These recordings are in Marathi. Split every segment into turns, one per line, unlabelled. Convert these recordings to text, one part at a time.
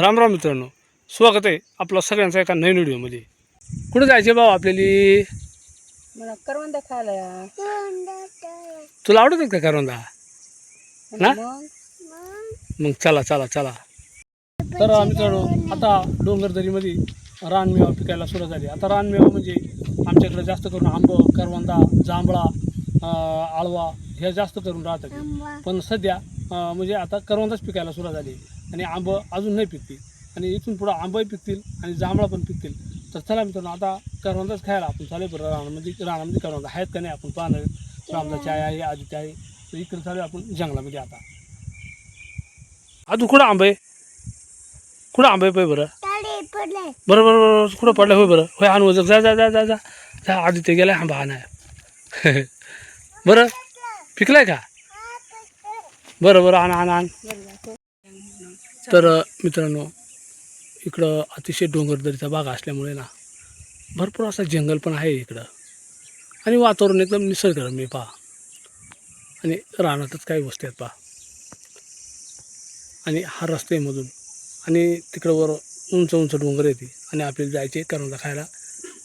राम राम मित्रांनो, स्वागत आहे आपलं सगळ्यांचा एका नवीन व्हिडिओमध्ये. कुठे जायचे भाऊ आपल्याला?
मला करवंदा खायला या.
तुला आवडत का करवंदा? ना
मग
मग चला चला चला. तर मित्रांनो, आता डोंगरदरीमध्ये रानमेवा पिकायला सुरुवात झाली. आता रानमेवा म्हणजे आमच्याकडे जास्त करून आंब, करवंदा, जांभळा, आळवा हे जास्त करून राहतात. पण सध्या म्हणजे आता करवंदाच पिकायला सुरुवात झाली आणि आंब अजून नाही पिकतील आणि इथून पुढं आंबाही पिकतील आणि जांभळा पण पिकतील. तर चला मित्रांनो, आता करवंदाच खायला आपण चालू बरं. रानामध्ये करवंदा आहेत का नाही आपण पाहणार. रामदाची आहे, आजीची आहे. तर इकडे चालू आपण जंगलामध्ये. आता आजू कुठं आंब आहे? कुठं आंबे पाय बरं? बरं बरं बरं कुठं पडलं? होय बरं होय. आणू जा जा जा जा जा. आदित्य गेलाय आंबा आणाय. बरं पिकलाय का? बरं बरं आण आण आण. तर मित्रांनो, इकडं अतिशय डोंगरदरीचा भाग असल्यामुळे ना भरपूर असा जंगल पण आहे इकडं आणि वातावरण एकदम निसर्गरम्य पहा. आणि रानातच काही वस्ती आहेत पहा. आणि हा रस्त्यामधून आणि तिकडं वर उंच उंच डोंगर येते आणि आपल्याला जायचे करवंदा खायला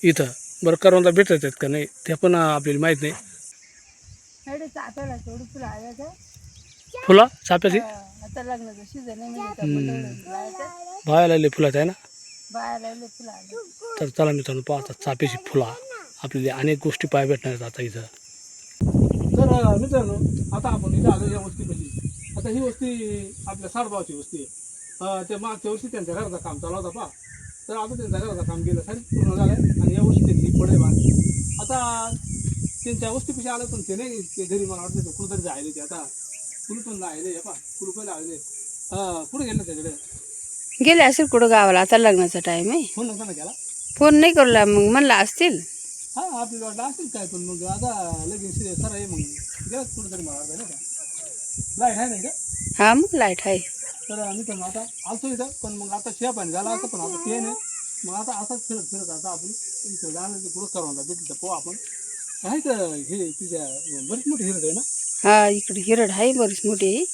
इथं. बरं करवंदा भेटत आहेत का नाही ते पण आपल्याला माहीत नाही. फुलं चाफ्याची
आता लग्नाचं सीझन आहे.
बायाला लय फुलात आहे ना.
बाहेर फुलं आले.
तर चला मित्रांनो, पाहता चाफ्याची फुलं आपल्याला अनेक गोष्टी पाय भेटणार आहेत आता इथं. तर मित्रांनो, आता आपण इथं आलो या वस्तीपाशी. आता ही वस्ती आपल्या साडगावची वस्ती आहे. त्या मागच्या वर्षी त्यांच्या घराचं काम चालू होता पहा. तर आता त्यांच्या घराचं काम गेलं सारी पूर्ण झालं आहे आणि या वर्षी त्यांची पुढे बांध. आता त्यांच्या वस्तीपाशी आलं पण ते नाही ते घरी मला वाटतं कुठंतरी जायले. ते आता कुलूप पण लावले पा कुलूप लावले. कुठे गेलं त्याकडे?
गेले असेल कुठं गावाला. आता लग्नाचा टाइम आहे.
फोन नका ना केला?
फोन नाही करूला. मग म्हणला असतील.
हां आपल्याला वाटलं असेल काय. पण मग आता लगेच सर आहे मग गेलं कुठंतरी मला वाटतं नाही का. लाईट आहे नाही का?
हा मग लाईट आहे.
तर आम्ही पण आता आलतो इथं. पण मग आता शिया पाणी झाला असं पण आता ते नाही. मग आता असाच फिरत फिरत आता आपण इथं जाणं पुढं करवंदा भेटलं तर पोहा आपण. आहे का हे तिच्या बरीच मोठी हिरत आहे ना.
हा इकडे हिरड आहे बरीच मोठी.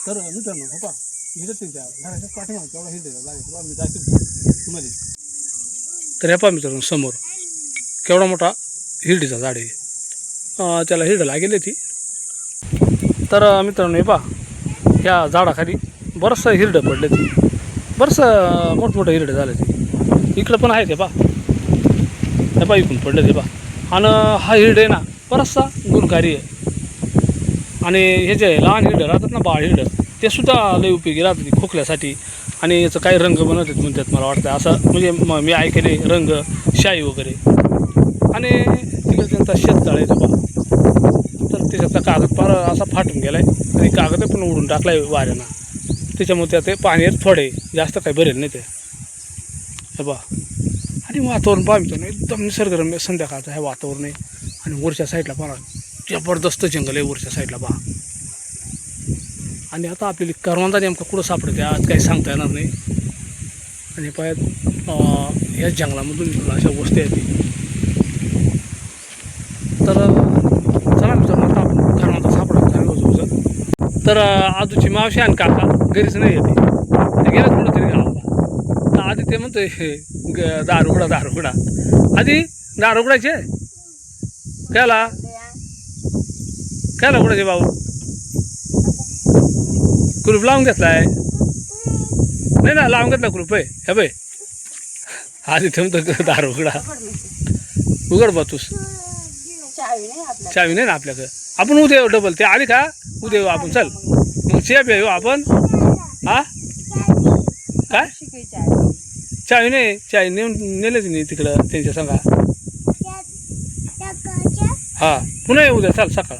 तर मित्रांनो हो पा हिरत त्यांच्या घराच्या पाठीमागे तेवढा हिरत जायचं मी जायचं मध्ये. तर हे पहा मित्रांनो, समोर केवढा मोठा हिरडीचा झाड आहे. त्याला हिरडं लागेल ती. तर मित्रांनो हे पहा, ह्या झाडाखाली बरंचसं हिरडं पडले ती. बरंचसं मोठमोठं हिरडं झालं ते. इकडं पण आहे ते पहा. हे पहा इकडून पडलं ते पहा. आणि हा हिरडं आहे ना बराचसा गुणकारी आहे. आणि हे जे लहान हिरडं राहतात ना, बाळ हिरडं, ते सुद्धा लय उपयोगी राहतात खोकल्यासाठी. आणि याचं काही रंग बनवतात म्हणतात मला वाटतं असं. म्हणजे मी ऐकले रंग शाई वगैरे. आणि तिकडे त्यांचा शेततळ आहे बा. तर त्याच्यातला कागद फार असा फाटून गेला आहे आणि कागद पण उडून टाकला आहे वाऱ्यानं. त्याच्यामुळे त्या ते पाणी थोडे जास्त काही भरेल नाही ते. हे बा आणि वातावरण पहा मित्रांनो, एकदम निसर्गरम्य संध्याकाळचं आहे वातावरण आहे. आणि वरच्या साईडला पहा जबरदस्त जंगल आहे वरच्या साईडला पहा. आणि आता आपल्याला करवंदा नेमका कुठं सापडते आज काही सांगता येणार नाही. आणि पायात या जंगलामधून अशा वस्ती आहेत. तर चला मित्रांनो, आता आपण करवंदा सापडत आजूबाजूचं. तर आजूची मावशी आणि काका घरीच नाही येते. ते गेलं कुठं तरी गावाला. तर आधी ते म्हणतोय दार उघडा दार उघडा. आधी दार उघडायचे कायला कायला उघडायचे भाऊ? कुलूप लावून घेतलाय नाही ना? लावून घेतला कुलूप आहे हे बाई. आधी ते म्हणतो दार उघडा. उघड बा तूच. चावी नाही ना आपल्याकडं. आपण उद्या येऊ डबल. ते आली का उद्या येऊ आपण. चल मग चेप येऊ आपण. हा काय चावी नाही? चावी नेऊन नेलेच नाही तिकडं त्यांच्या संगा. हा पुन्हा येऊ द्या चल सकाळ.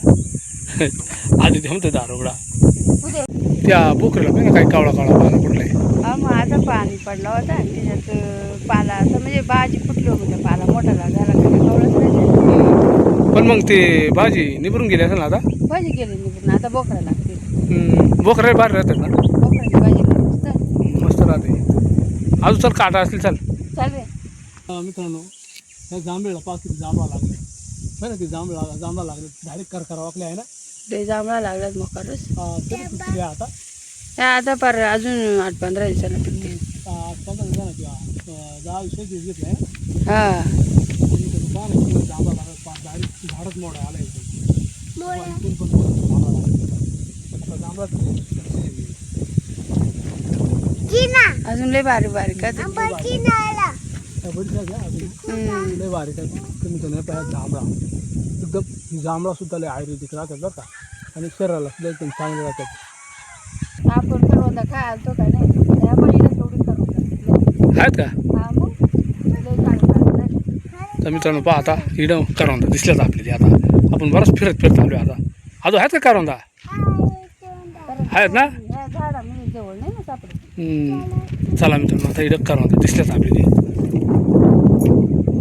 आधी ते म्हणतो दार उघडा. त्या बोकरीला पण काही कावळा कावळा पाला पडलाय.
हा मग आता पाणी पडला होता त्याच्यात पाला असं म्हणजे भाजी फुटली होती. पाला मोठा झाला कवळच नाही.
पण मग ते भाजी निभरून गेली असेल ना आता.
भाजी गेली निघून. आता बोकडा लागते.
बोकरा बाहेर राहतात ना.
बोकडाची भाजी
मस्त राहते. अजून चल काटा असतील चल.
चालेल.
मित्रांनो, ह्या जांभळीला पाच किती जांभळा लागले बरं. ते जांभळा लागले डायरेक्ट करकरा वाकले आहे ना.
ते जांभळा लागलात मोकारच.
तरी आता
आता पर अजून 8-15 दिवसांना पिकते.
15 दिवसांना किंवा 10-20 दिवस घेतले
हां
जांभळा लागत झाडच मोडा आला इथून पण जांभळा
अजून लय भारी भारी का ते?
लय भारी काय तुम्ही तर नाही जांभळा एकदम जांभळा सुद्धा लय आयुर्वेदिक राहतात बरं का आणि शरीराला सुद्धा एकदम चांगले राहतात.
आपण करवंदा खायला तो काय नाही त्या बहिणीला तेवढी करवंदा
आहेत का
हा मग लय चांगलं झालं.
तर मित्रांनो पहा आता इडं करवंदा दिसल्याच आपल्याला आता आपण बरंच फिरत आलो आता अजून आहेत का करवंदा आहेत ना
ह्या झाडा म्हणजे जवळ नाही ना सापडत.
चला मित्रांनो आता इडं करवंदा दिसल्याच आपल्याला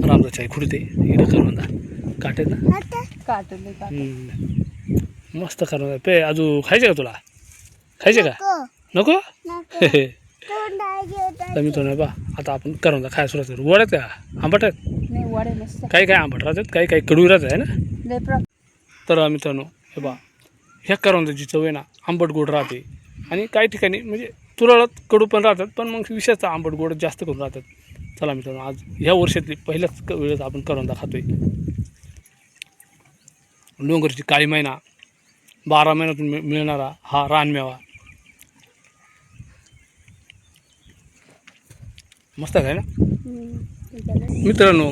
रामदाच्या आई खुडते इडं करवंदा काटेत ना
काटले का
मस्त करवंदा पे अजून खायचे का तुला खायचे का नको तर मित्रांनो बा आता आपण करवंदा खायला सुरुवात करू गोड आहेत का आंबट आहेत
नाही वडे मस्त
काही काही आंबट राहतात काही काही कडू राहत आहे ना
लय प्र
तर मित्रांनो हे बा ह्या करवंदाची चव आहे ना आंबट गोड राहते आणि काही ठिकाणी म्हणजे तुरळत कडू पण राहतात पण मग विशेषतः आंबट गोड जास्त करून राहतात. चला मित्रांनो आज ह्या वर्षातली पहिल्याच वेळेस आपण करवंदा खातोय. डोंगरची काळी महिना 12 महिन्यातून मिळणारा हा रानमेवा मस्त आहे ना मित्रांनो.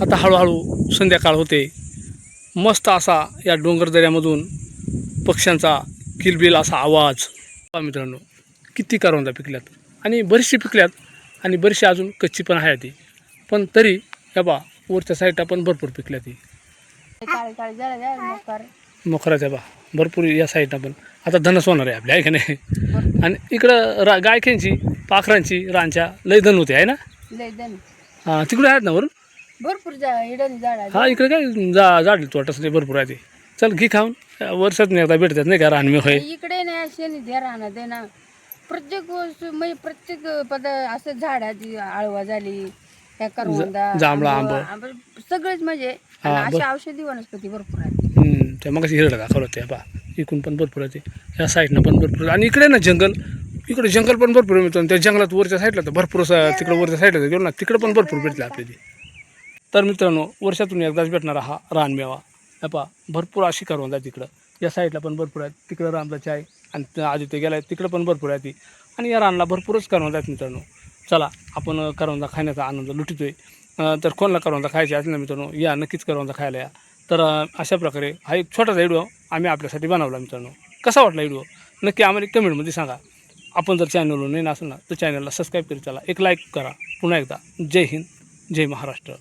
आता हळूहळू संध्याकाळ होते मस्त असा या डोंगरदऱ्यामधून पक्ष्यांचा किलबिल असा आवाज. मित्रांनो किती करवंदा पिकल्यात आणि बरीचशी पिकल्यात आणि बरीचशी अजून कच्ची पण आहे ती पण तरी या बा वरच्या साईडला पण भरपूर पिकल्या ती
काळे काळे जरा मकर
मोखराच्या बा भरपूर या साईडला पण आता धनच होणार आहे आपल्या आहे का नाही. आणि इकडं गायख्यांची पाखरांची रानच्या लय धन होते आहे ना
लय दन
हां तिकडे आहेत ना वरून
भरपूर हिडन झाड
हां इकडे काय झाड तोटच नाही भरपूर आहे ते. चल घे खाऊन वर्षात एकदा भेटतात नाही का रानमे होय
इकडे नाही शेणी द्या राहणार ते ना प्रत्येक वस्तू म्हणजे प्रत्येक असं झाडाची आळवा झाली त्या करवंदा
जांभळा,
आंबा सगळेच म्हणजे
हा,
आणि अशा औषधी वनस्पती भरपूर आहेत.
त्या मग हिरडा दाखवलं ते बा इकडून पण भरपूर आहे ते ह्या साईडनं पण भरपूर आणि इकडे ना जंगल इकडे जंगल पण भरपूर मिळतं त्या जंगलात वरच्या साईडला तर भरपूर तिकडे वरच्या साईडला गेलो ना तिकडे पण भरपूर भेटले आपल्याला. तर मित्रांनो वर्षातून एकदाच भेटणारा हा रानमेवा पा भरपूर अशी करवंदा तिकडं या साईडला पण भरपूर आहेत तिकडं रामदाची आहे आणि आदित्य गेला आहे तिकडं पण भरपूर आहे ती आणि या रानला भरपूरच करवंदा आहेत मित्रांनो. चला आपण करवंदा खाण्याचा आनंद लुटितोय. तर कोणाला करवंदा खायची असेल ना मित्रांनो या नक्कीच करवंदा खायला या. तर अशा प्रकारे हा एक छोटासा व्हिडिओ आम्ही आपल्यासाठी बनवला मित्रांनो. कसा वाटला व्हिडिओ नक्की आम्हाला कमेंटमध्ये सांगा. आपण जर चॅनलवर नाही असेल ना तर चॅनलला सबस्क्राईब करी चला एक लाईक करा. पुन्हा एकदा जय हिंद जय महाराष्ट्र.